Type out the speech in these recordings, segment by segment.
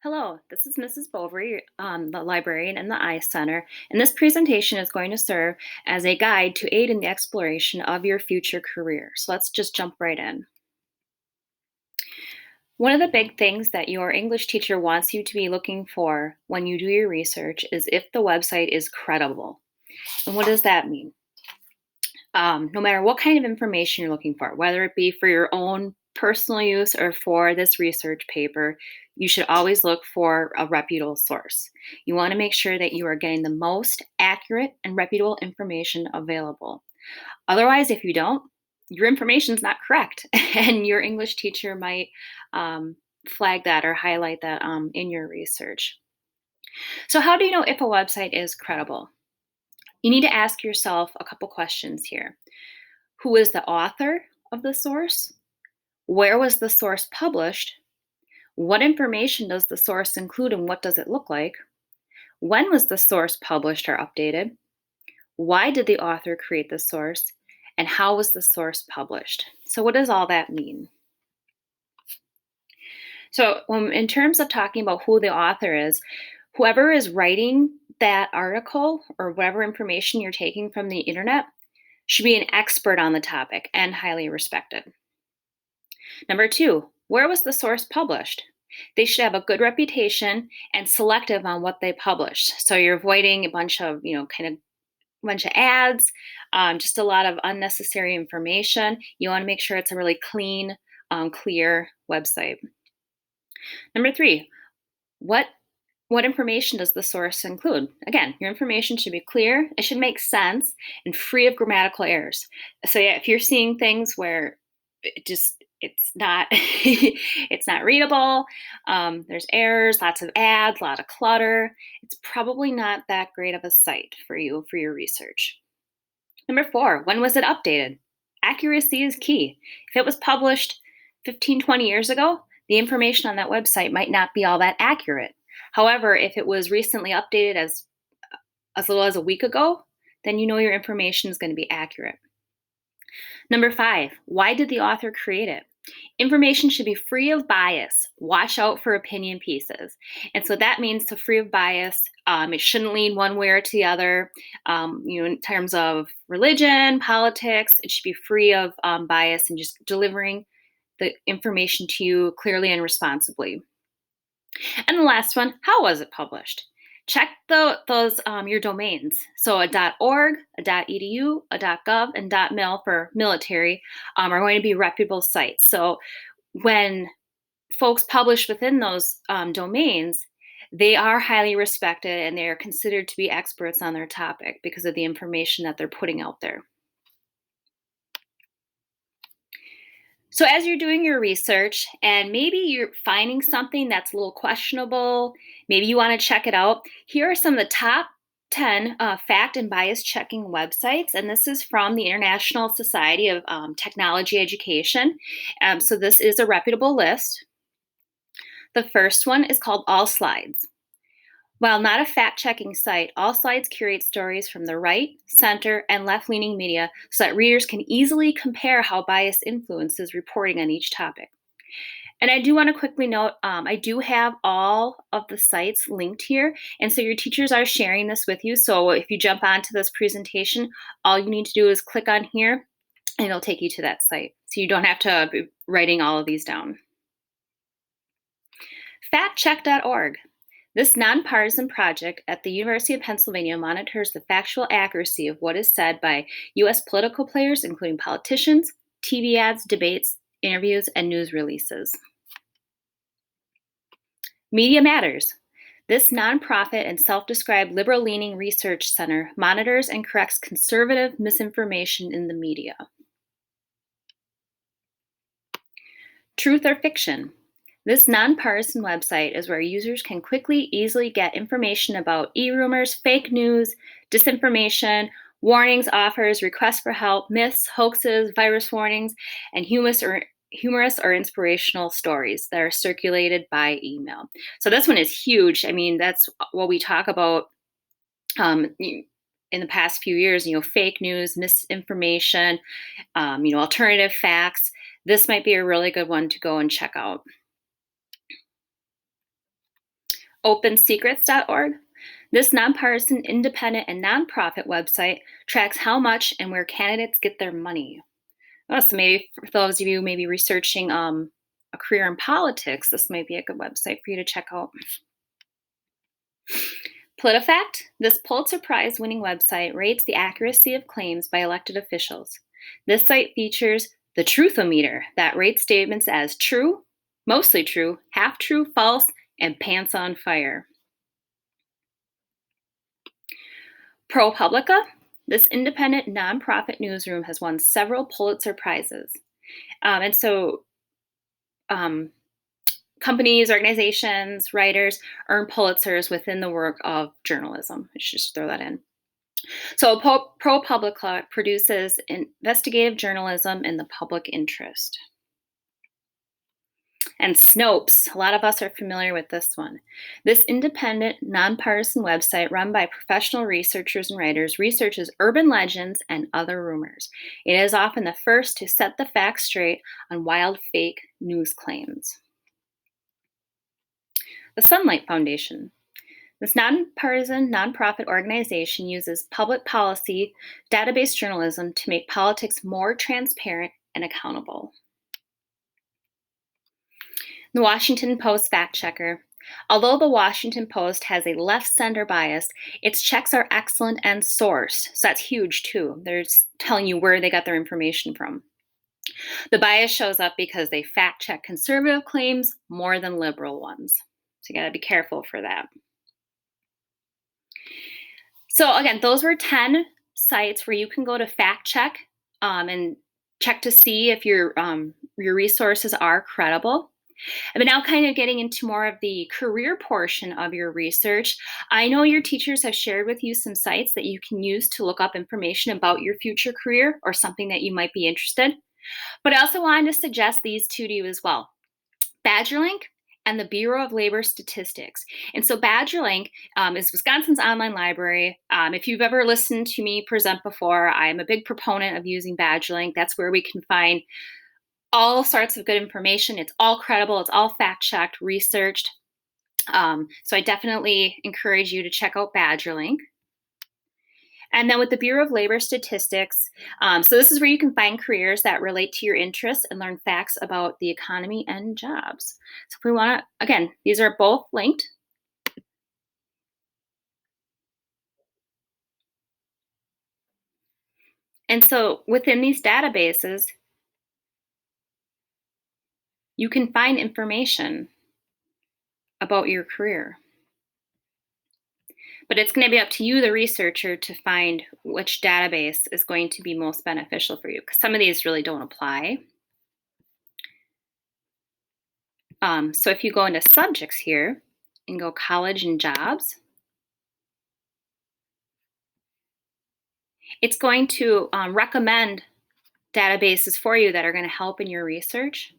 Hello, this is Mrs. Bovary, the librarian in the Eye Center, and this presentation is going to serve as a guide to aid in the exploration of your future career. So let's just jump right in. One of the big things that your English teacher wants you to be looking for when you do your research is if the website is credible. And what does that mean? No matter what kind of information you're looking for, whether it be for your own personal use or for this research paper, you should always look for a reputable source. You want to make sure that you are getting the most accurate and reputable information available. Otherwise, if you don't, your information is not correct, and your English teacher might flag that or highlight that in your research. So, how do you know if a website is credible? You need to ask yourself a couple questions here. Who is the author of the source? Where was the source published? What information does the source include and what does it look like? When was the source published or updated? Why did the author create the source? And how was the source published? So, what does all that mean? So, in terms of talking about who the author is, whoever is writing that article or whatever information you're taking from the internet should be an expert on the topic and highly respected. Number two, where was the source published? They should have a good reputation and selective on what they publish. So you're avoiding a bunch of, bunch of ads, just a lot of unnecessary information. You want to make sure it's a really clean, clear website. Number three, what what information does the source include? Again, your information should be clear, it should make sense, and free of grammatical errors. So yeah, if you're seeing things where it's not it's not readable, there's errors, lots of ads, a lot of clutter, it's probably not that great of a site for you for your research. Number four, when was it updated? Accuracy is key. If it was published 15, 20 years ago, the information on that website might not be all that accurate. However, if it was recently updated as little as a week ago, then you know your information is going to be accurate. Number five, why did the author create it? Information should be free of bias. Watch out for opinion pieces. And so that means to free of bias. It shouldn't lean one way or to the other. In terms of religion, politics, it should be free of bias and just delivering the information to you clearly and responsibly. And the last one, how was it published? Check those your domains. So a .org, a .edu, a .gov, and .mil for military are going to be reputable sites. So when folks publish within those domains, they are highly respected and they are considered to be experts on their topic because of the information that they're putting out there. So, as you're doing your research and maybe you're finding something that's a little questionable, maybe you want to check it out, here are some of the top 10 fact and bias checking websites. And this is from the International Society of Technology Education. So, this is a reputable list. The first one is called All Slides. While not a fact checking site, All Slides curates stories from the right, center, and left leaning media so that readers can easily compare how bias influences reporting on each topic. And I do want to quickly note I do have all of the sites linked here. And so your teachers are sharing this with you. So if you jump onto this presentation, all you need to do is click on here and it'll take you to that site. So you don't have to be writing all of these down. Factcheck.org. This nonpartisan project at the University of Pennsylvania monitors the factual accuracy of what is said by U.S. political players, including politicians, TV ads, debates, interviews, and news releases. Media Matters. This nonprofit and self described liberal leaning research center monitors and corrects conservative misinformation in the media. Truth or Fiction. This nonpartisan website is where users can quickly, easily get information about e-rumors, fake news, disinformation, warnings, offers, requests for help, myths, hoaxes, virus warnings, and humorous or inspirational stories that are circulated by email. So this one is huge. I mean, that's what we talk about in the past few years, fake news, misinformation, alternative facts. This might be a really good one to go and check out. OpenSecrets.org. This nonpartisan, independent, and nonprofit website tracks how much and where candidates get their money. Oh, so maybe for those of you maybe researching a career in politics, this might be a good website for you to check out. PolitiFact, this Pulitzer Prize winning website rates the accuracy of claims by elected officials. This site features the Truthometer that rates statements as true, mostly true, half true, false, and pants on fire. ProPublica, this independent nonprofit newsroom has won several Pulitzer Prizes. And so companies, organizations, writers earn Pulitzers within the work of journalism. I should just throw that in. So ProPublica produces investigative journalism in the public interest. And Snopes, a lot of us are familiar with this one. This independent, nonpartisan website run by professional researchers and writers researches urban legends and other rumors. It is often the first to set the facts straight on wild fake news claims. The Sunlight Foundation. This nonpartisan nonprofit organization uses public policy database journalism to make politics more transparent and accountable. The Washington Post Fact Checker. Although the Washington Post has a left-center bias, its checks are excellent and sourced. So that's huge too. They're telling you where they got their information from. The bias shows up because they fact-check conservative claims more than liberal ones. So you gotta be careful for that. So again, those were 10 sites where you can go to fact check and check to see if your resources are credible. But now kind of getting into more of the career portion of your research, I know your teachers have shared with you some sites that you can use to look up information about your future career or something that you might be interested. But I also wanted to suggest these two to you as well. BadgerLink and the Bureau of Labor Statistics. And so BadgerLink is Wisconsin's online library. If you've ever listened to me present before, I'm a big proponent of using BadgerLink. That's where we can find all sorts of good information. It's all credible, it's all fact-checked, researched. So I definitely encourage you to check out BadgerLink. And then with the Bureau of Labor Statistics, so this is where you can find careers that relate to your interests and learn facts about the economy and jobs. So if we want to, again, these are both linked. And so within these databases, you can find information about your career. But it's going to be up to you, the researcher, to find which database is going to be most beneficial for you, because some of these really don't apply. So if you go into subjects here and go college and jobs, it's going to recommend databases for you that are going to help in your research.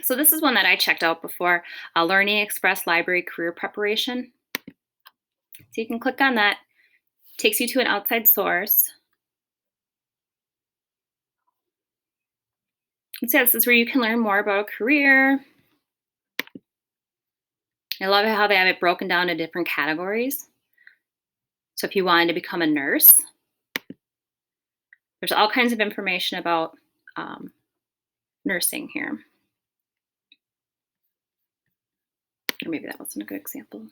So this is one that I checked out before, Learning Express Library Career Preparation. So you can click on that, takes you to an outside source. And so this is where you can learn more about a career. I love how they have it broken down into different categories. So if you wanted to become a nurse, there's all kinds of information about nursing here. Or maybe that wasn't a good example.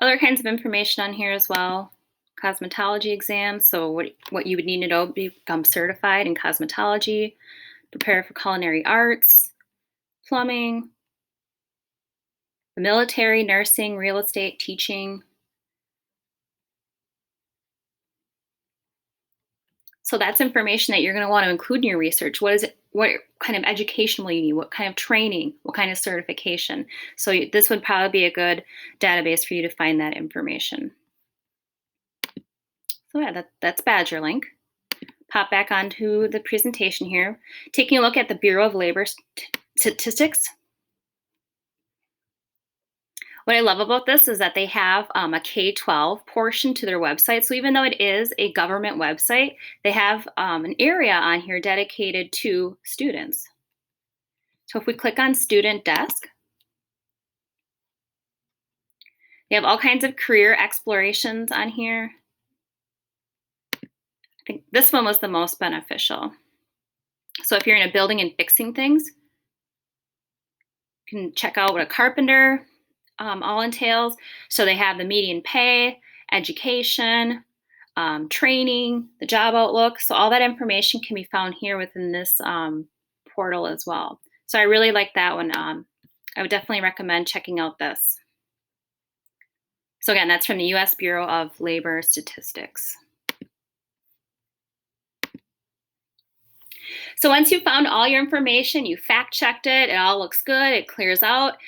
Other kinds of information on here as well. Cosmetology exams, so what you would need to know to become certified in cosmetology, prepare for culinary arts, plumbing, the military, nursing, real estate, teaching. So that's information that you're going to want to include in your research. What kind of education will you need? What kind of training? What kind of certification? So this would probably be a good database for you to find that information. So yeah, that's BadgerLink. Pop back onto the presentation here. Taking a look at the Bureau of Labor Statistics. What I love about this is that they have a K-12 portion to their website. So even though it is a government website, they have an area on here dedicated to students. So if we click on Student Desk, they have all kinds of career explorations on here. I think this one was the most beneficial. So if you're in a building and fixing things, you can check out what a carpenter all entails. So they have the median pay, education, training, the job outlook. So all that information can be found here within this portal as well. So I really like that one. I would definitely recommend checking out this. So again, that's from the US Bureau of Labor Statistics. So once you've found all your information, you fact checked it, it all looks good, it clears out,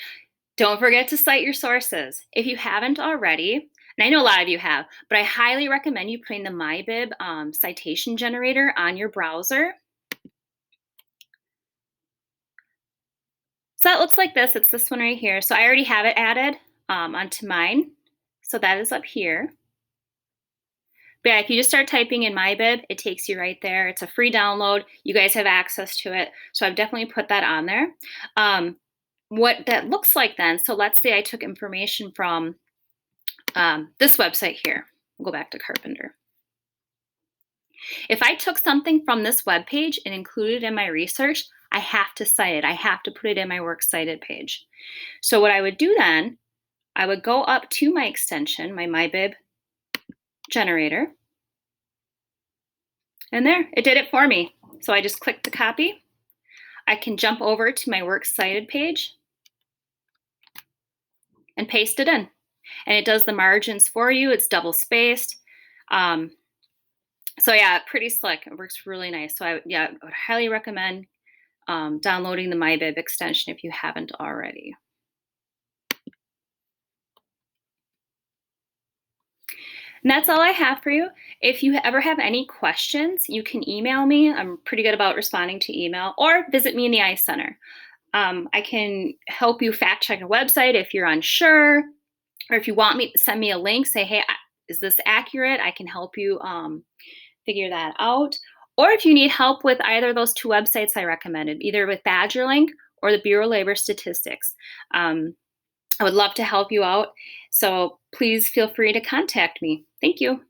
don't forget to cite your sources. If you haven't already, and I know a lot of you have, but I highly recommend you putting the MyBib citation generator on your browser. So that looks like this. It's this one right here. So I already have it added onto mine. So that is up here. But yeah, if you just start typing in MyBib, it takes you right there. It's a free download. You guys have access to it. So I've definitely put that on there. What that looks like then, so let's say I took information from this website here. We'll go back to Carpenter. If I took something from this web page and included it in my research, I have to cite it. I have to put it in my Works Cited page. So what I would do then, I would go up to my extension, my MyBib generator, and there, it did it for me. So I just click the copy. I can jump over to my Works Cited page and paste it in. And it does the margins for you. It's double spaced. So yeah, pretty slick. It works really nice. So I would highly recommend downloading the MyBib extension if you haven't already. And that's all I have for you. If you ever have any questions, you can email me. I'm pretty good about responding to email, or visit me in the ICE Center. I can help you fact check a website if you're unsure, or if you want me to send me a link, say, hey, is this accurate? I can help you figure that out. Or if you need help with either of those two websites I recommended, either with BadgerLink or the Bureau of Labor Statistics, I would love to help you out. So please feel free to contact me. Thank you.